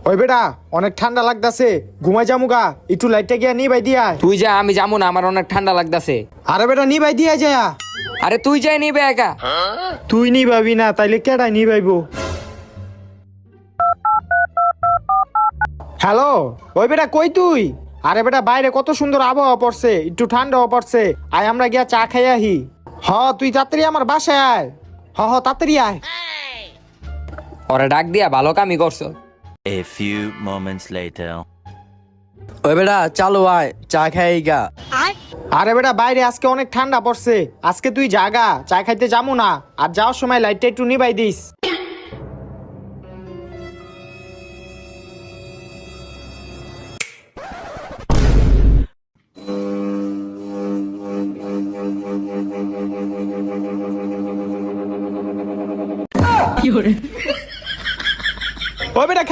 ওই বেটা অনেক ঠান্ডা লাগতাছে, ঘুমাই যামুগা, একটু লাইটটা গিয়া নিবাই দিয়া। তুই যা, আমি যাবো না, আমার অনেক ঠান্ডা লাগতাছে। আরে বেটা নিবাই দিয়া যায়া। আরে তুই যাই নিবে একা। তুই নিবাবি না তাইলে কেডাই নিবাইবো? হ্যালো, ওই বেটা কই তুই? আরে বেটা বাইরে কত সুন্দর আবহাওয়া পড়ছে, একটু ঠান্ডাও পড়ছে, আয় আমরা গিয়া চা খাই আহি। হ তুই তাড়াতাড়ি আমার বাসায় আয়। হ তাড়াতাড়ি আয়। ওরা ডাক দিয়া ভালো কামই করছো। A few moments later. ওই বেটা চালু আয়, চা খাই গা। আরে বেটা বাইরে আজকে অনেক ঠান্ডা পড়ছে, আজকে তুই জাগা, চা খাইতে যাবো না, আর যাওয়ার সময় লাইটটা একটু নিবাই দিস। ওই বেটা